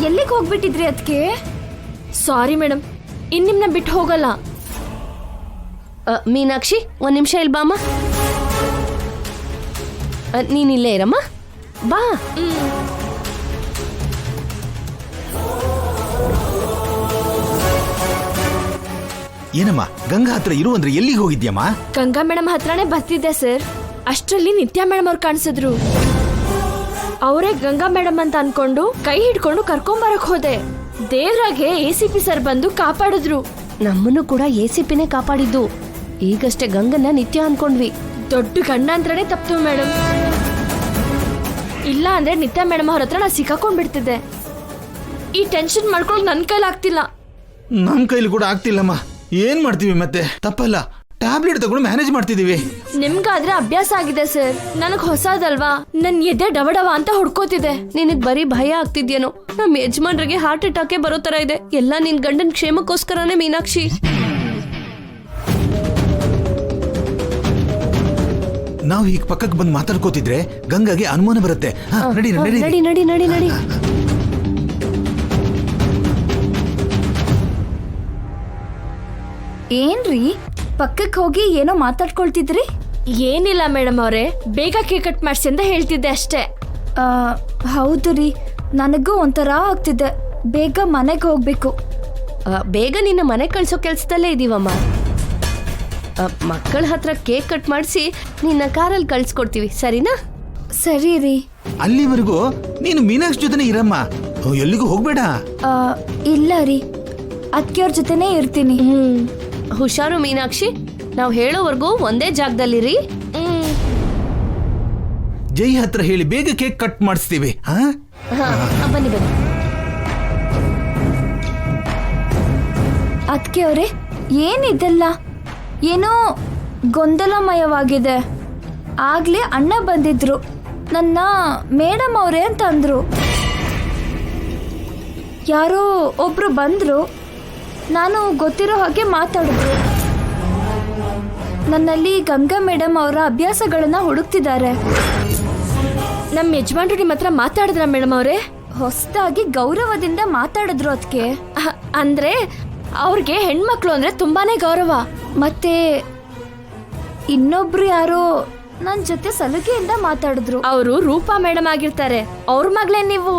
ಎಲ್ಲಿಗೆ ಹೋಗ್ಬಿಟ್ಟಿದ್ರಿ ಅದಕ್ಕೆ? Sorry madam, ಇನ್ ನಿಮ್ನ ಬಿಟ್ಟು ಹೋಗಲ್ಲ. ಮೀನಾಕ್ಷಿ, ಒಂದ್ ನಿಮಿಷ ಇಲ್ಲಿ ಬಾಮ್ಮ. ನೀನಿಲ್ಲೇ ಇರಮ್ಮ, ಬಾ. ಏನಮ್ಮ ಗಂಗಾ ಹತ್ರ ಇರು ಅಂದ್ರೆ ಎಲ್ಲಿಗೆ ಹೋಗಿದ್ಯಮ್ಮ? ಗಂಗಾ ಮೇಡಮ್ ಹತ್ರನೇ ಬರ್ತಿದ್ದೆ ಸರ್. ಅಷ್ಟರಲ್ಲಿ ನಿತ್ಯ ಮೇಡಮ್ ಅವ್ರು ಕಾಣಿಸಿದ್ರು. ಅವರೇ ಗಂಗಾ ಮೇಡಮ್ ಅಂತ ಅನ್ಕೊಂಡು ಕೈ ಹಿಡ್ಕೊಂಡು ಕರ್ಕೊಂಬರಕ್ ಹೋದೆ. ದೇವ್ರಾಗೆ ACP ಸರ್ ಬಂದು ಕಾಪಾಡಿದ್ರು. ನಮ್ಮನ್ನು ಕೂಡ ACPನೇ ಕಾಪಾಡಿದ್ದು. ಈಗಷ್ಟೇ ಗಂಗನ್ನ ನಿತ್ಯ ಅನ್ಕೊಂಡ್ವಿ. ದೊಡ್ಡ ಗಂಡಾಂತರನೇ ತಪ್ತು ಮೇಡಮ್. ಇಲ್ಲ ಅಂದ್ರೆ ನಿತ್ಯ ಮೇಡಮ್ ಅವ್ರ ಹತ್ರ ನಾ ಸಿಕ್ಕಾಕೊಂಡ್ಬಿಡ್ತಿದ್ದೆ. ಈ ಟೆನ್ಷನ್ ಮಾಡ್ಕೊಂಡು ನನ್ ಕೈಲಾಗ್ತಿಲ್ಲ. ನಮ್ ಕೈಲಿ ಕೂಡ ಆಗ್ತಿಲ್ಲಮ್ಮ. ಏನ್ ಮಾಡ್ತೀವಿ ಮತ್ತೆ? ತಪ್ಪಲ್ಲ, ಟ್ಯಾಬ್ಲೆಟ್ ತಗೊಂಡು ಮ್ಯಾನೇಜ್ ಮಾಡ್ತಿದೀವಿ. ನಿಮ್ಗಾದ್ರೆ ಅಭ್ಯಾಸ ಆಗಿದೆ ಸರ್, ನನಗ್ ಹೊಸದಲ್ವಾ. ನನ್ ಎದೆ ಡವಡವ ಅಂತ ಹುಡ್ಕೋತಿದೆ. ನಿನಗ್ ಬರೀ ಭಯ ಆಗ್ತಿದ್ಯೇನೋ. ನಮ್ ಯಜಮಾನ್ರಿಗೆ ಹಾರ್ಟ್ ಅಟ್ಯಾಕೇ ಬರೋ ತರ ಇದೆ. ಎಲ್ಲ ನಿನ್ ಗಂಡನ್ ಕ್ಷೇಮಕ್ಕೋಸ್ಕರನೇ ಮೀನಾಕ್ಷಿ. ನಾವು ಈಗ ಪಕ್ಕಕ್ಕೆ ಬಂದು ಮಾತಾಡ್ಕೋತಿದ್ರೆ ಗಂಗಾಗೆ ಅನುಮಾನ ಬರುತ್ತೆ. ನಡಿ ನಡಿ ನಡಿ ನಡಿ ನಡಿ ನಡಿ. ಏನ್ರಿ ಪಕ್ಕಕ್ಕೆ ಹೋಗಿ ಏನೋ ಮಾತಾಡ್ಕೊಳ್ತಿದ್ರಿ? ಏನಿಲ್ಲ ಮೇಡಮ್ ಅವರೇ, ಬೇಗ ಕೇಕ್ ಕಟ್ ಮಾಡ್ಸಿ ಅಂತ ಹೇಳ್ತಿದ್ದೆ ಅಷ್ಟೇ. ಹೌದು ರೀ, ನನಗೂ ಒಂಥರ ಆಗ್ತಿದೆ. ಬೇಗ ಮನೆಗೆ ಹೋಗ್ಬೇಕು. ಬೇಗ ನಿನ್ನ ಮನೆ ಕಳ್ಸೋ ಕೆಲ್ಸದಲ್ಲೇ ಇದೀವಮ್ಮ. ಮಕ್ಕಳ ಹತ್ರ ಕೇಕ್ ಕಟ್ ಮಾಡಿಸಿ ನಿನ್ನ ಕಾರಲ್ಲಿ ಕಳ್ಸ್ಕೊಡ್ತೀವಿ, ಸರಿನಾ? ಸರಿ ರೀ. ಅಲ್ಲಿವರೆಗೂ ನೀನು ಮೀನಾಕ್ಷಿ ಜೊತೆನೇ ಇರಮ್ಮ, ಎಲ್ಲಿಗೂ ಹೋಗ್ಬೇಡ. ಇಲ್ಲ ರೀ, ಅಕ್ಕಿಯವ್ರ ಜೊತೆನೇ ಇರ್ತೀನಿ. ಹುಷಾರು ಮೀನಾಕ್ಷಿ, ನಾವು ಹೇಳೋವರೆಗೂ ಒಂದೇ ಜಾಗದಲ್ಲಿರಿ. ಜೈ ಹತ್ರ ಹೇಳಿ ಬೇಗ ಕೇಕ್ ಕಟ್ ಮಾಡಿಸ್ತೀವಿ. ಬನ್ನಿ ಬನ್ನಿ. ಅಕ್ಕಿಯವ್ರೆ, ಏನಿದೆಲ್ಲ? ಏನೋ ಗೊಂದಲಮಯವಾಗಿದೆ. ಆಗ್ಲೇ ಅಣ್ಣ ಬಂದಿದ್ರು, ನನ್ನ ಮೇಡಮ್ ಅವರೇ ಅಂತ ಅಂದ್ರು. ಯಾರೋ ಒಬ್ರು ಬಂದ್ರು, ನಾನು ಗೊತ್ತಿರೋ ಹಾಗೆ ಮಾತಾಡಿದ್ರು. ನನ್ನಲ್ಲಿ ಗಂಗಾ ಮೇಡಮ್ ಅವರ ಅಭ್ಯಾಸಗಳನ್ನ ಹುಡುಕ್ತಿದ್ದಾರೆ. ನಮ್ಮ ಯಜಮಾನ್ರು ನಿಮ್ಮ ಹತ್ರ ಮಾತಾಡಿದ್ರ ಮೇಡಮ್ ಅವರೇ? ಹೊಸದಾಗಿ ಗೌರವದಿಂದ ಮಾತಾಡಿದ್ರು. ಅದಕ್ಕೆ ಅಂದ್ರೆ ಅವ್ರಿಗೆ ಹೆಣ್ಮಕ್ಳು ಅಂದ್ರೆ ತುಂಬಾನೇ ಗೌರವ. ಮತ್ತೆ ಇನ್ನೊಬ್ರು ಯಾರೋ ನನ್ನ ಜೊತೆ ಸಲುಗೆಯಿಂದ ಮಾತಾಡಿದ್ರು. ಅವರು ರೂಪಾ ಮೇಡಮ್ ಆಗಿರ್ತಾರೆ. ಅವ್ರ ಮಗಳೇ ನೀವು.